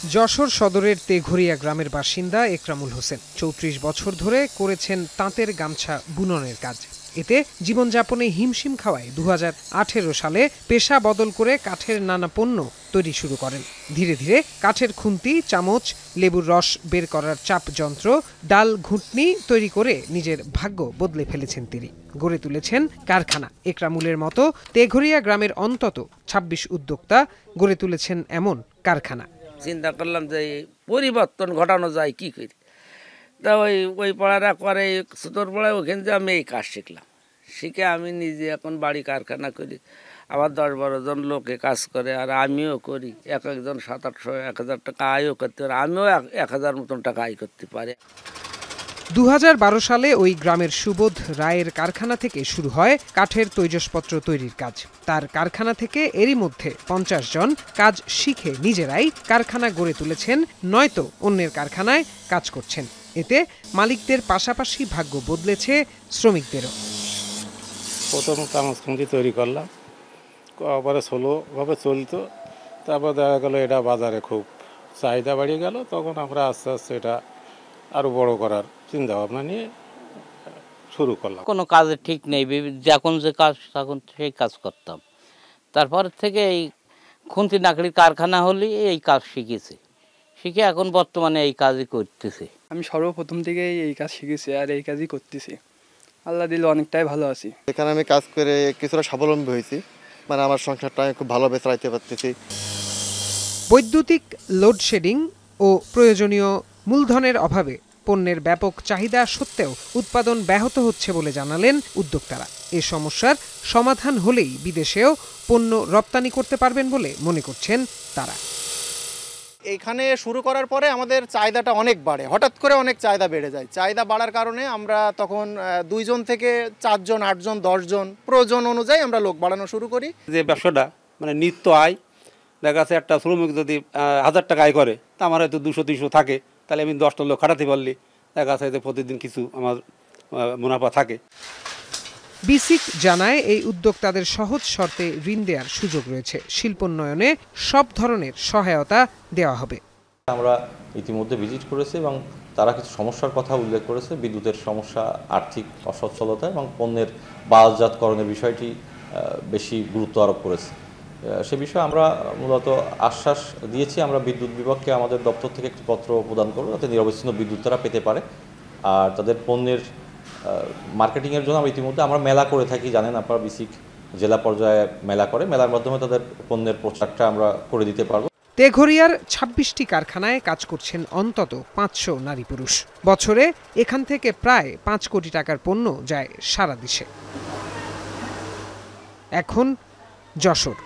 যশোর সদরের তেঘরিয়া গ্রামের বাসিন্দা একরামুল হোসেন ৩৪ বছর ধরে করেছেন তাঁতের গামছা বুননের কাজ। এতে জীবনযাপনে হিমশিম খাওয়ায় ২০১৮ সালে পেশা বদল করে কাঠের নানা পণ্য তৈরি শুরু করেন। ধীরে ধীরে কাঠের খুন্তি, চামচ, লেবুর রস বের করার চাপ যন্ত্র, ডাল ঘুঁটনি তৈরি করে নিজের ভাগ্য বদলে ফেলেছেন তিনি। গড়ে তুলেছেন কারখানা। একরামুলের মতো তেঘরিয়া গ্রামের অন্তত ২৬ উদ্যোক্তা গড়ে তুলেছেন এমন কারখানা। চিন্তা করলাম যে পরিবর্তন ঘটানো যায় কি করে, তা ওই পড়াটা করে ছোটোর পড়ায় ওখান থেকে আমি এই কাজ শিখলাম। শিখে আমি নিজে এখন বাড়ি কারখানা করি, আবার ১০-১২ জন লোকে কাজ করে, আর আমিও করি। একজন ৭-৮০০ ১,০০০ টাকা আয়ও করতে পারে, আমিও ১,০০০ মতন টাকা আয় করতে পারি। ২০১২ সালে ওই গ্রামের সুবোধ রায়ের কারখানা থেকে শুরু হয় কাঠের তৈজসপত্র তৈরির কাজ। তার কারখানা থেকে এরই মধ্যে ৫০ জন কাজ শিখে নিজেরাই কারখানা গড়ে তুলেছেন, নয়তো অন্যের কারখানায় কাজ করছেন। এতে মালিকদের পাশাপাশি ভাগ্য বদলেছে শ্রমিকদেরও। প্রথম চামচ খুঁজি তৈরি করলাম, পরে স্লোভাবে চলতো, তারপর দেখা গেল এটা বাজারে খুব চাহিদা বাড়িয়ে গেল। তখন আমরা আস্তে আস্তে এটা আরও বড় করার চিন্তা ভাবনা নিয়ে শুরু করলাম। কোনো কাজের ঠিক নেই, যখন যে কাজ তখন সেই কাজ করতাম। তারপর থেকে এই খুন্তি নাকড়ির কারখানা হলে এই কাজ শিখে এখন বর্তমানে এই কাজই করতেছি। আমি সর্বপ্রথম থেকে এই কাজ শিখেছি আর এই কাজই করতেছি। আল্লাহ দিলে অনেকটাই ভালো আছি। এখানে আমি কাজ করে কিছুটা স্বাবলম্বী হয়েছি, মানে আমার সংসারটা আমি খুব ভালোভাবে চালাতে পারতেছি। বৈদ্যুতিক লোডশেডিং ও প্রয়োজনীয় মূলধনের অভাবে পণ্যের ব্যাপক চাহিদা সত্ত্বেও উৎপাদন ব্যাহত হচ্ছে বলে জানালেন উদ্যোক্তারা। এ সমস্যার সমাধান হলেই বিদেশেও পণ্য রপ্তানি করতে পারবেন বলে মনে করছেন তারা। এখানে শুরু করার পরে আমাদের চাহিদাটা অনেক বাড়ে, হঠাৎ করে অনেক চাহিদা বেড়ে যায়। চাহিদা বাড়ার কারণে আমরা তখন ২ জন থেকে ৪ জন, ৮ জন, ১০ জন প্রয়োজন অনুযায়ী আমরা লোক বাড়ানো শুরু করি। যে ব্যবসাটা মানে নিত্য আয়, দেখা যাচ্ছে একটা শ্রমিক যদি ১,০০০ টাকা আয় করে, তা আমার হয়তো ২০০-৩০০ থাকে, তাহলে আমি ১০টা লোক খাটাতে পারলি দেখা যাচ্ছে প্রতিদিন কিছু আমার মুনাফা থাকে। বিসিক জানায় এই উদ্যোক্তাদের সহজ শর্তে ঋণ দেওয়ার সুযোগ রয়েছে। শিল্পোন্নয়নে সব ধরনের সহায়তা দেওয়া হবে। আমরা ইতিমধ্যে ভিজিট করেছি এবং তারা কিছু সমস্যার কথা উল্লেখ করেছে। বিদ্যুতের সমস্যা, আর্থিক অসচ্ছলতা এবং পণ্যের বাজারজাতকরণের বিষয়টি বেশি গুরুত্ব আরোপ করেছে। সে বিষয়ে আমরা মূলত আশ্বাস দিয়েছি, আমরা বিদ্যুৎ বিভাগকে আমাদের দপ্তর থেকে একটি পত্র প্রদান করব যাতে নিরবচ্ছিন্ন বিদ্যুৎ তারা পেতে পারে। আর তাদের পণ্যের মার্কেটিংয়ের জন্য ইতিমধ্যে আমরা মেলা করে থাকি, জানেন আপনারা, বিসিক জেলা পর্যায়ে মেলা করে, মেলার মাধ্যমে তাদের পণ্যের প্রচারটা আমরা করে দিতে পারবো। তেঘরিয়ার ২৬টি কারখানায় কাজ করছেন অন্তত ৫০০ নারী পুরুষ। বছরে এখান থেকে প্রায় ৫ কোটি টাকার পণ্য যায় সারা দেশে। এখন যশোর।